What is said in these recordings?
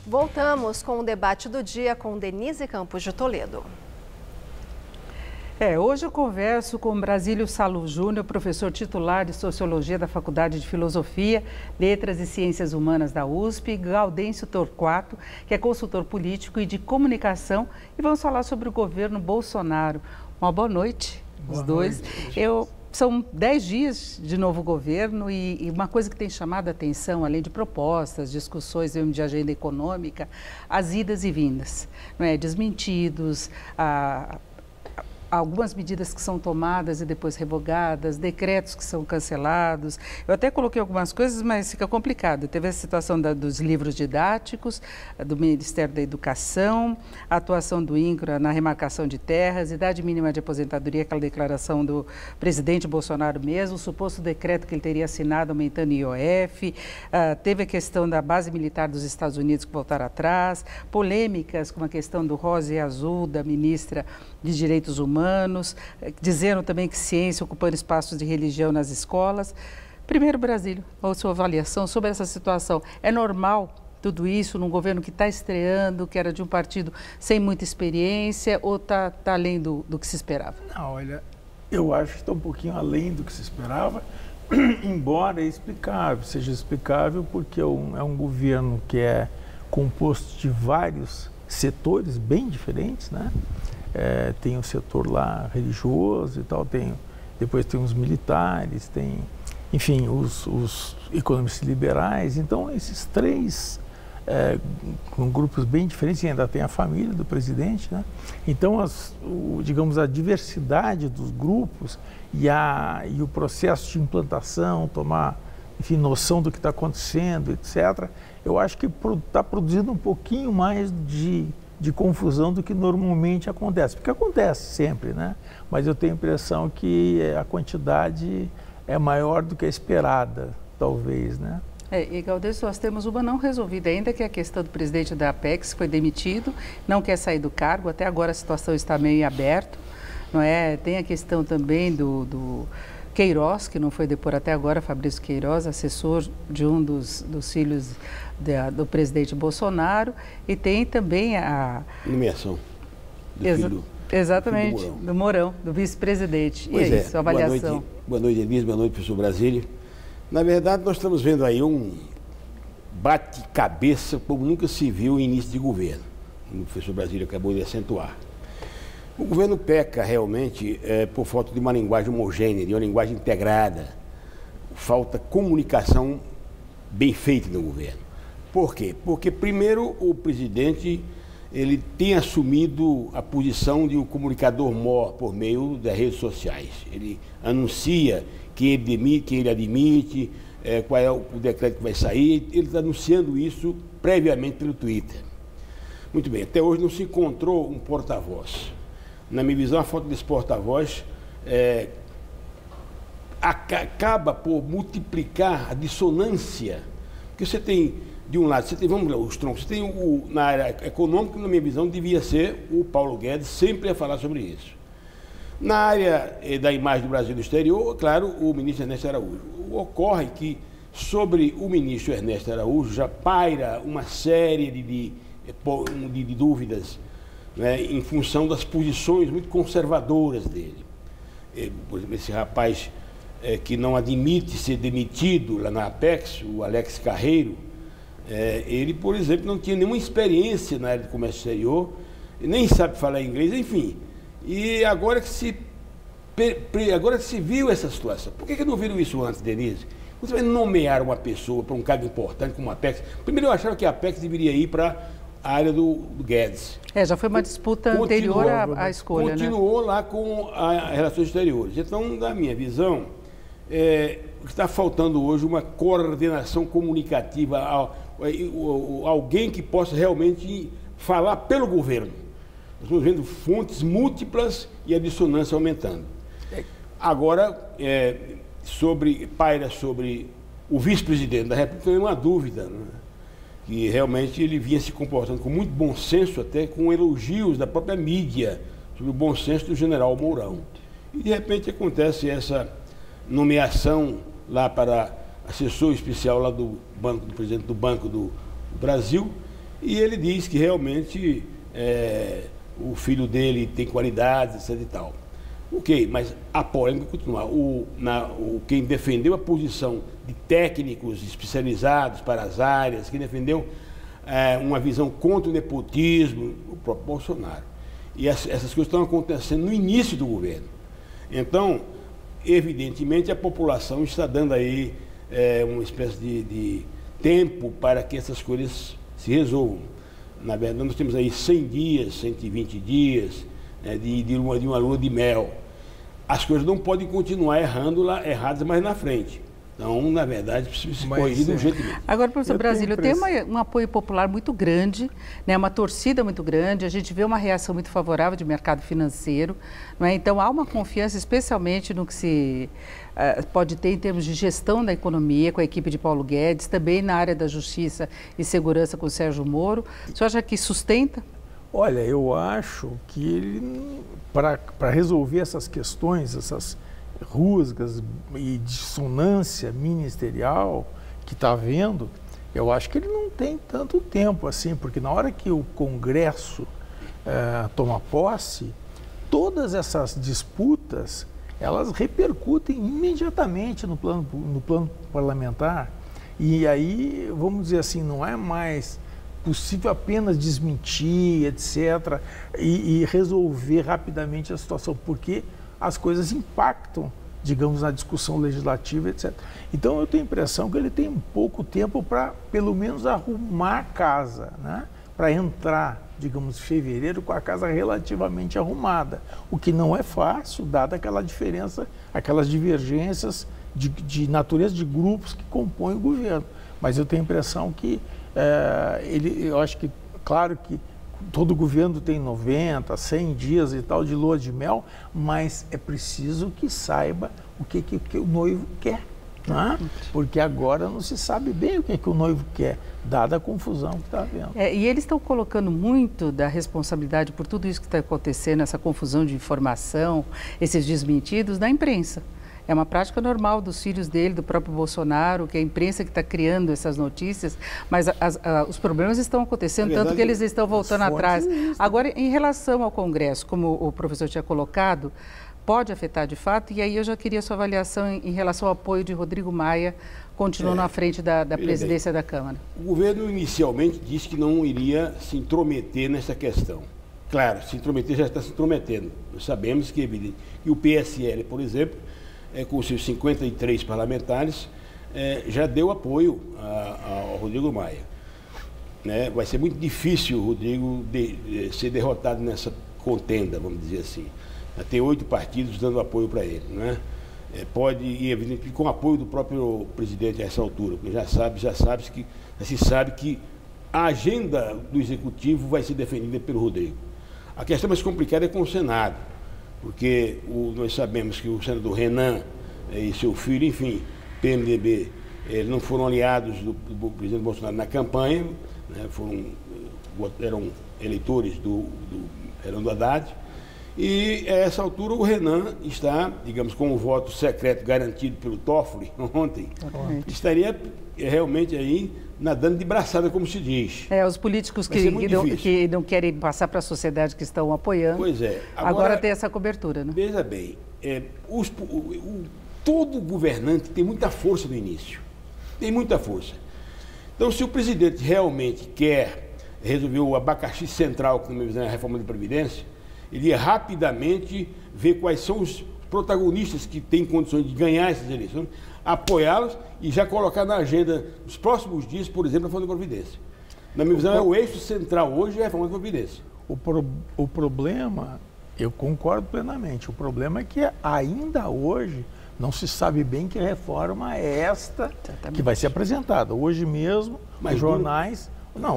Voltamos com o debate do dia com Denise Campos de Toledo. Hoje eu converso com Brasílio Salo Júnior, professor titular de Sociologia da Faculdade de Filosofia, Letras e Ciências Humanas da USP, Gaudêncio Torquato, que é consultor político e de comunicação, e vamos falar sobre o governo Bolsonaro. Uma boa noite, os dois. São 10 dias de novo governo e uma coisa que tem chamado a atenção, além de propostas, discussões de agenda econômica, as idas e vindas, não é? Desmentidos, algumas medidas que são tomadas e depois revogadas, decretos que são cancelados. Eu até coloquei algumas coisas, mas fica complicado. Teve a situação dos livros didáticos, do Ministério da Educação, a atuação do INCRA na remarcação de terras, idade mínima de aposentadoria, aquela declaração do presidente Bolsonaro mesmo, o suposto decreto que ele teria assinado aumentando o IOF, teve a questão da base militar dos Estados Unidos que voltaram atrás, polêmicas como a questão do rosa e azul da ministra de Direitos Humanos, dizendo também que ciência ocupando espaços de religião nas escolas. Primeiro, Brasílio, a sua avaliação sobre essa situação. É normal tudo isso num governo que está estreando, que era de um partido sem muita experiência, ou está além do que se esperava? Não, olha, eu acho que está um pouquinho além do que se esperava, embora seja explicável porque é um governo que é composto de vários setores bem diferentes, né? Tem o setor lá religioso e tal, depois tem os militares, enfim, os economistas liberais. Então, esses três, com grupos bem diferentes, e ainda tem a família do presidente, né? Então, digamos, a diversidade dos grupos e o processo de implantação, tomar, enfim, noção do que está acontecendo, etc., eu acho que está produzindo um pouquinho mais de confusão do que normalmente acontece, porque acontece sempre, né? Mas eu tenho a impressão que a quantidade é maior do que a esperada, talvez, né? E Gaudêncio, nós temos uma não resolvida ainda, que é a questão do presidente da Apex, que foi demitido, não quer sair do cargo, até agora a situação está meio aberta, não é? Tem a questão também do Queiroz, que não foi depor até agora, Fabrício Queiroz, assessor de um dos filhos do presidente Bolsonaro, e tem também a nomeação do filho, exatamente, do Mourão, do vice-presidente. E aí, sua avaliação? Boa noite, Denise, boa noite, professor Brasílio. Na verdade, nós estamos vendo aí um bate-cabeça como nunca se viu em início de governo, como o professor Brasílio acabou de acentuar. O governo peca realmente por falta de uma linguagem homogênea, de uma linguagem integrada. Falta comunicação bem feita no governo. Por quê? Porque, primeiro, o presidente ele tem assumido a posição de um comunicador mor por meio das redes sociais. Ele anuncia que ele admite, qual é o decreto que vai sair, ele está anunciando isso previamente pelo Twitter. Muito bem, até hoje não se encontrou um porta-voz. Na minha visão, a falta desse porta-voz acaba por multiplicar a dissonância. Porque você tem, de um lado, vamos lá, os troncos, você tem na área econômica, na minha visão, devia ser o Paulo Guedes sempre a falar sobre isso. Na área da imagem do Brasil no exterior, claro, o ministro Ernesto Araújo. Ocorre que sobre o ministro Ernesto Araújo já paira uma série de dúvidas, né, em função das posições muito conservadoras dele. Por exemplo, esse rapaz que não admite ser demitido lá na Apex, o Alex Carreiro, ele, por exemplo, não tinha nenhuma experiência na área do comércio exterior, nem sabe falar inglês, enfim. E agora que se viu essa situação, por que não viram isso antes, Denise? Você vai nomear uma pessoa para um cargo importante como a Apex. Primeiro, eu achava que a Apex deveria ir para a área do Guedes. Já foi uma disputa anterior à escolha, continuou, né? Lá com as relações exteriores. Então, na minha visão, está faltando hoje uma coordenação comunicativa, alguém que possa realmente falar pelo governo. Nós estamos vendo fontes múltiplas e a dissonância aumentando. Agora, paira sobre o vice-presidente da República, tem uma dúvida, né? Que realmente ele vinha se comportando com muito bom senso, até com elogios da própria mídia sobre o bom senso do general Mourão. E de repente acontece essa nomeação lá para assessor especial lá do presidente do Banco do Brasil, E ele diz que realmente o filho dele tem qualidades, etc e tal. Ok, mas a polêmica continua. Quem defendeu a posição de técnicos especializados para as áreas, quem defendeu uma visão contra o nepotismo, o próprio Bolsonaro. E essas coisas estão acontecendo no início do governo. Então, evidentemente, a população está dando aí uma espécie de tempo para que essas coisas se resolvam. Na verdade, nós temos aí 100 dias, 120 dias de uma lua de mel. As coisas não podem continuar erradas mais na frente. Então, na verdade, precisa se corrigir de um jeito mesmo. Agora, professor Brasílio, tem um apoio popular muito grande, né, uma torcida muito grande, a gente vê uma reação muito favorável de mercado financeiro, não é? Então há uma confiança, especialmente no que se pode ter em termos de gestão da economia, com a equipe de Paulo Guedes, também na área da justiça e segurança com o Sérgio Moro. O senhor acha que sustenta? Olha, eu acho que ele, para resolver essas questões, essas rusgas e dissonância ministerial que está havendo, eu acho que ele não tem tanto tempo assim, porque na hora que o Congresso toma posse, todas essas disputas, elas repercutem imediatamente no plano parlamentar, e aí, vamos dizer assim, não é mais possível apenas desmentir, etc., e resolver rapidamente a situação, porque as coisas impactam, digamos, na discussão legislativa, etc. Então, eu tenho a impressão que ele tem pouco tempo para, pelo menos, arrumar a casa, né? Para entrar, digamos, em fevereiro com a casa relativamente arrumada, o que não é fácil, dada aquela diferença, aquelas divergências de natureza de grupos que compõem o governo. Mas eu tenho a impressão que eu acho que, claro que todo governo tem 90, 100 dias e tal de lua de mel, mas é preciso que saiba o que o noivo quer, né? Porque agora não se sabe bem o que o noivo quer, dada a confusão que está havendo. E eles estão colocando muito da responsabilidade por tudo isso que está acontecendo, essa confusão de informação, esses desmentidos, na imprensa. É uma prática normal dos filhos dele, do próprio Bolsonaro, que é a imprensa que está criando essas notícias, mas os problemas estão acontecendo, tanto que eles estão voltando atrás. Agora, em relação ao Congresso, como o professor tinha colocado, pode afetar de fato, e aí eu já queria a sua avaliação em relação ao apoio de Rodrigo Maia, continuando à frente da presidência da Câmara. O governo inicialmente disse que não iria se intrometer nessa questão. Claro, se intrometer já está se intrometendo. Nós sabemos que é evidente que o PSL, por exemplo, com seus 53 parlamentares, já deu apoio ao Rodrigo Maia. Né? Vai ser muito difícil o Rodrigo ser derrotado nessa contenda, vamos dizer assim. Tem 8 partidos dando apoio para ele. Né? Pode ir, evidentemente, com o apoio do próprio presidente a essa altura, porque já se sabe que a agenda do Executivo vai ser defendida pelo Rodrigo. A questão mais complicada é com o Senado, porque nós sabemos que o senador Renan e seu filho, enfim, PMDB, eles não foram aliados do presidente Bolsonaro na campanha, né, eram eleitores do Fernando Haddad, e a essa altura o Renan está, digamos, com o voto secreto garantido pelo Toffoli ontem, estaria realmente aí nadando de braçada, como se diz. Os políticos que não querem passar para a sociedade que estão apoiando, pois é. Agora tem essa cobertura. Né? Veja bem, todo governante tem muita força no início, tem muita força. Então, se o presidente realmente quer resolver o abacaxi central, que na minha visão é a reforma da Previdência, ele ia rapidamente ver quais são os protagonistas que têm condições de ganhar essas eleições, apoiá-los e já colocar na agenda nos próximos dias, por exemplo, a reforma da Previdência. Na minha visão, o eixo central hoje é a reforma da Previdência. O problema, eu concordo plenamente, o problema é que ainda hoje não se sabe bem que reforma é esta que vai ser apresentada. Hoje mesmo,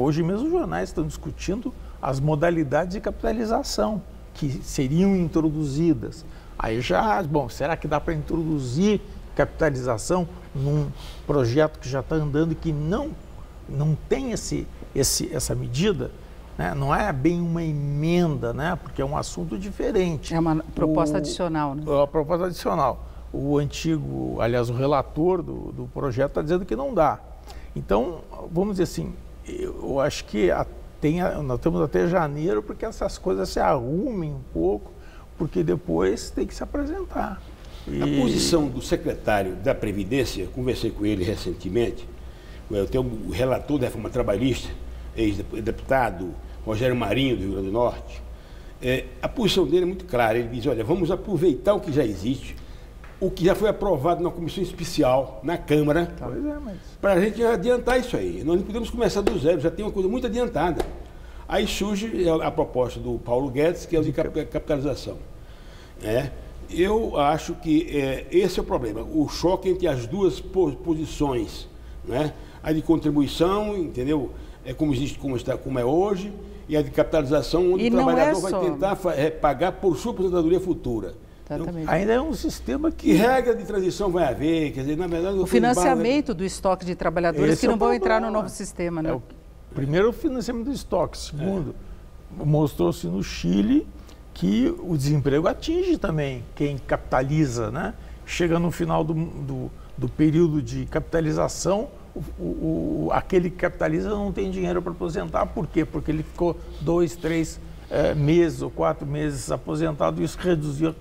hoje mesmo os jornais estão discutindo as modalidades de capitalização que seriam introduzidas. Aí será que dá para introduzir capitalização num projeto que já está andando e que não tem essa medida? Né? Não é bem uma emenda, né? Porque é um assunto diferente. É uma proposta adicional. Né? É uma proposta adicional. O relator do projeto está dizendo que não dá. Então, vamos dizer assim, eu acho que nós temos até janeiro porque essas coisas se arrumem um pouco, porque depois tem que se apresentar. A posição do secretário da Previdência, conversei com ele recentemente, eu tenho o relator da reforma trabalhista, ex-deputado Rogério Marinho, do Rio Grande do Norte. A posição dele é muito clara, ele diz, olha, vamos aproveitar o que já existe, o que já foi aprovado na comissão especial, na Câmara, para a gente adiantar isso aí. Nós não podemos começar do zero, já tem uma coisa muito adiantada. Aí surge a proposta do Paulo Guedes, que é o de capitalização. Eu acho que esse é o problema, o choque entre as duas posições, né? A de contribuição, entendeu? Como existe, como é hoje, e a de capitalização, onde o trabalhador vai tentar pagar por sua aposentadoria futura. Exatamente. Ainda é um sistema que... Que regra de transição vai haver? Quer dizer, na verdade... O financiamento do estoque de trabalhadores que não vão entrar no novo sistema, né? Primeiro, o financiamento do estoque. Segundo, mostrou-se no Chile que o desemprego atinge também quem capitaliza, né? Chega no final do período de capitalização, aquele que capitaliza não tem dinheiro para aposentar. Por quê? Porque ele ficou 2, 3 meses ou 4 meses aposentado e isso reduzia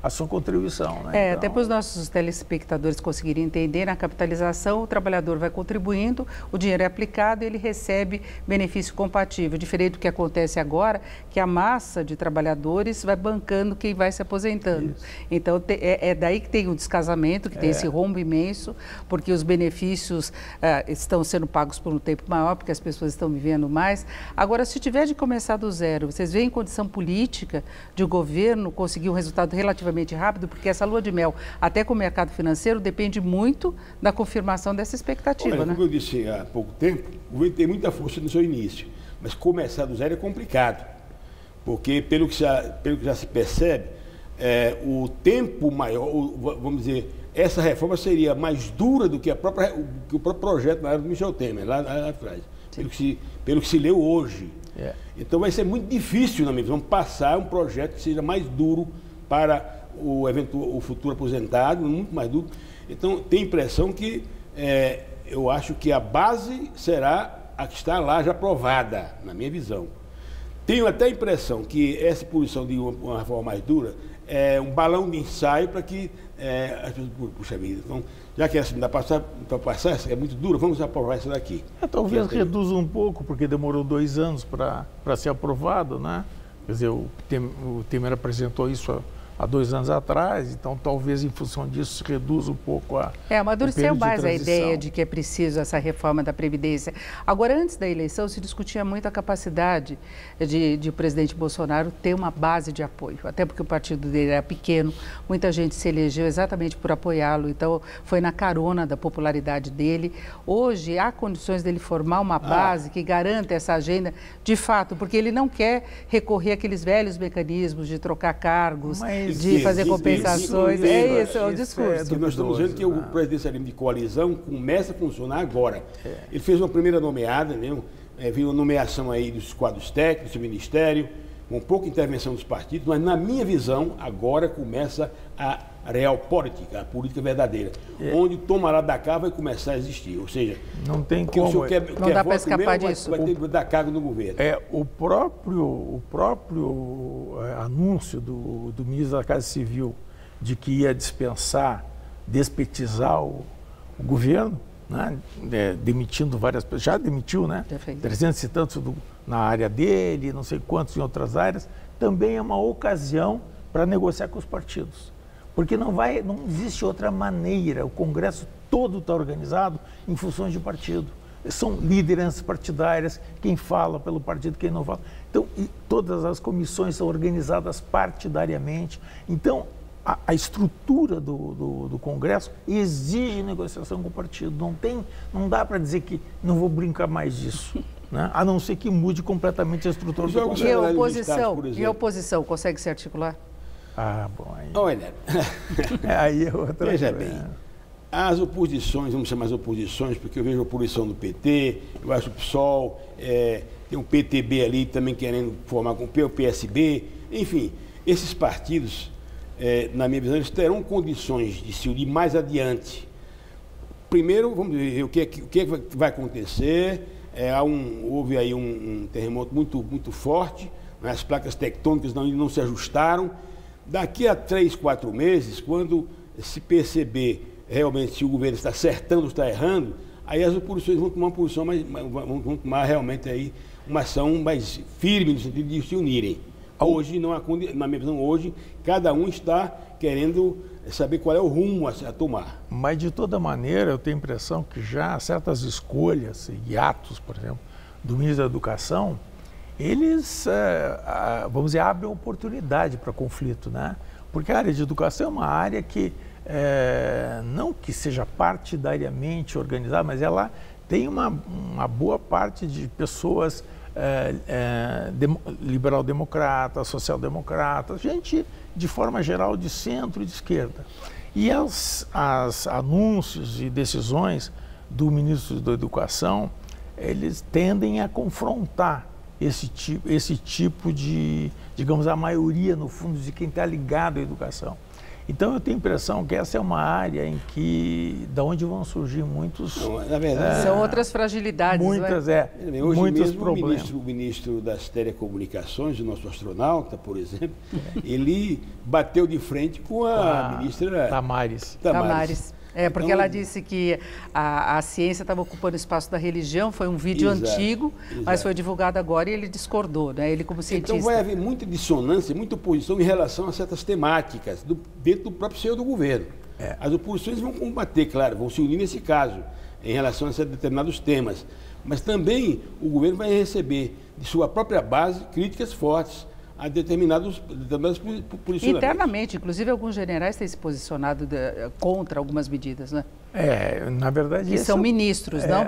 a sua contribuição. Né? Até para os nossos telespectadores conseguirem entender, na capitalização o trabalhador vai contribuindo, o dinheiro é aplicado e ele recebe benefício compatível, diferente do que acontece agora, que a massa de trabalhadores vai bancando quem vai se aposentando. Isso. Então é daí que tem um descasamento, que tem esse rombo imenso, porque os benefícios estão sendo pagos por um tempo maior, porque as pessoas estão vivendo mais. Agora, se tiver de começar do zero, vocês veem condição política de o governo conseguir um resultado relativamente rápido, porque essa lua de mel, até com o mercado financeiro, depende muito da confirmação dessa expectativa. Olha, né? Como eu disse há pouco tempo, o governo tem muita força no seu início, mas começar do zero é complicado, porque pelo que já se percebe, o tempo maior, vamos dizer, essa reforma seria mais dura do que o próprio projeto na área do Michel Temer, lá atrás, pelo que se leu hoje. Então vai ser muito difícil, na minha visão, passar um projeto que seja mais duro para o futuro aposentado, muito mais duro. Então, tem a impressão que eu acho que a base será a que está lá já aprovada, na minha visão. Tenho até a impressão que essa posição de uma reforma mais dura é um balão de ensaio para que as pessoas, puxa vida, então, já que essa não dá para passar, essa é muito dura, vamos aprovar essa daqui. Talvez reduza um pouco, porque demorou 2 anos para ser aprovado, né? Quer dizer, o Temer apresentou isso há 2 anos atrás, então talvez em função disso se reduza um pouco amadureceu mais a ideia de que é preciso essa reforma da Previdência. Agora, antes da eleição, se discutia muito a capacidade de o presidente Bolsonaro ter uma base de apoio, até porque o partido dele era pequeno, muita gente se elegeu exatamente por apoiá-lo, então foi na carona da popularidade dele. Hoje, há condições dele formar uma base que garanta essa agenda de fato, porque ele não quer recorrer àqueles velhos mecanismos de trocar cargos, de fazer compensações. É o discurso. Nós estamos vendo que o presidencialismo de coalizão começa a funcionar agora. Ele fez uma primeira nomeada, né? Viu uma nomeação aí dos quadros técnicos do Ministério, com pouca intervenção dos partidos, mas na minha visão, agora começa a real política, a política verdadeira, onde o tomará da cá vai começar a existir. Ou seja, não tem como. Não dá para escapar disso. Vai ter que dar cargo no governo. O próprio anúncio do ministro da Casa Civil de que ia despetizar o governo, né? Demitindo várias pessoas, já demitiu, né? 300 e tantos na área dele, não sei quantos em outras áreas, também é uma ocasião para negociar com os partidos. Porque não existe outra maneira, o Congresso todo está organizado em funções de partido. São lideranças partidárias, quem fala pelo partido, quem não fala. Então, todas as comissões são organizadas partidariamente. Então, a estrutura do Congresso exige negociação com o partido. Não dá para dizer que não vou brincar mais disso, né? A não ser que mude completamente a estrutura do Congresso. E a oposição consegue se articular? Bom, aí... Olha, aí é outra veja coisa. bem, as oposições, vamos chamar as oposições, porque eu vejo a oposição do PT, eu acho o PSOL, tem o PTB ali também querendo formar com o PSB, enfim, esses partidos, na minha visão, eles terão condições de se unir mais adiante. Primeiro, vamos ver o que vai acontecer, houve aí um terremoto muito forte, né? As placas tectônicas não se ajustaram. Daqui a 3, 4 meses, quando se perceber realmente se o governo está acertando ou está errando, aí as oposições vão tomar uma posição vão tomar realmente aí uma ação mais firme no sentido de se unirem. Hoje, na minha visão, hoje, cada um está querendo saber qual é o rumo a tomar. Mas, de toda maneira, eu tenho a impressão que já certas escolhas e atos, por exemplo, do ministro da Educação, eles, vamos dizer, abrem oportunidade para conflito, né? Porque a área de educação é uma área que, não que seja partidariamente organizada, mas ela tem uma boa parte de pessoas liberal-democrata, social-democrata, gente, de forma geral, de centro e de esquerda. E os anúncios e decisões do ministro da Educação, eles tendem a confrontar esse tipo de, digamos, a maioria, no fundo, de quem está ligado à educação. Então, eu tenho a impressão que essa é uma área em que, da onde vão surgir muitos... Não, na verdade, são outras fragilidades, muitas, hoje muitos mesmo, problemas. o ministro das telecomunicações, o nosso astronauta, por exemplo, ele bateu de frente com a ministra Damares. Porque ela disse que a ciência estava ocupando o espaço da religião, foi um vídeo antigo, mas foi divulgado agora e ele discordou, né? Ele como cientista. Então vai haver muita dissonância, muita oposição em relação a certas temáticas dentro do próprio seio do governo. As oposições vão combater, claro, vão se unir nesse caso, em relação a determinados temas. Mas também o governo vai receber de sua própria base críticas fortes a determinados posicionamentos. Internamente, inclusive, alguns generais têm se posicionado contra algumas medidas, né? Na verdade... Que são ministros, não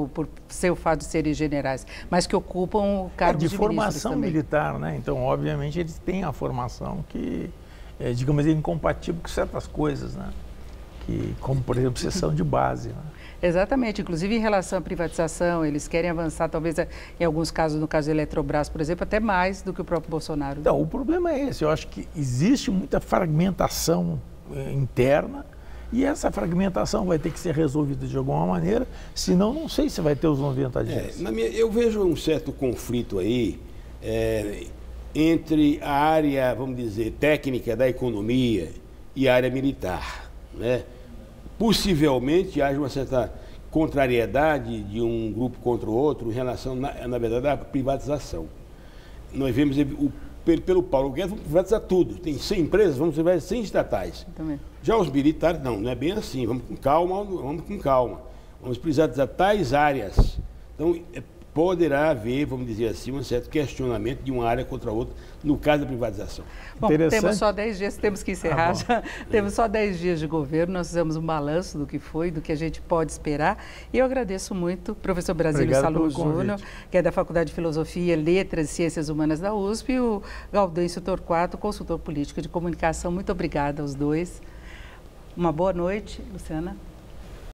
por ser o fato de serem generais, mas que ocupam cargos de formação militar, né? Então, obviamente, eles têm a formação que, digamos, é incompatível com certas coisas, né? Como, por exemplo, sessão de base, né? Exatamente, inclusive em relação à privatização, eles querem avançar, talvez em alguns casos, no caso da Eletrobras, por exemplo, até mais do que o próprio Bolsonaro. Então, o problema é esse, eu acho que existe muita fragmentação interna e essa fragmentação vai ter que ser resolvida de alguma maneira, senão não sei se vai ter os 90 dias. Eu vejo um certo conflito aí entre a área, vamos dizer, técnica da economia e a área militar, né? Possivelmente haja uma certa contrariedade de um grupo contra o outro em relação, na verdade, à privatização. Nós vemos pelo Paulo Guedes, vamos privatizar tudo. Tem 100 empresas, vamos privatizar 100 estatais. Também. Já os militares, não é bem assim. Vamos com calma. Vamos privatizar tais áreas. Então, poderá haver, vamos dizer assim, um certo questionamento de uma área contra a outra, no caso da privatização. Bom, temos só 10 dias, temos que encerrar já. Temos só 10 dias de governo, nós fizemos um balanço do que foi, do que a gente pode esperar. E eu agradeço muito, professor Brasílio Salum Júnior, que é da Faculdade de Filosofia, Letras e Ciências Humanas da USP, e o Gaudêncio Torquato, consultor político de comunicação. Muito obrigada aos dois. Uma boa noite, Luciana.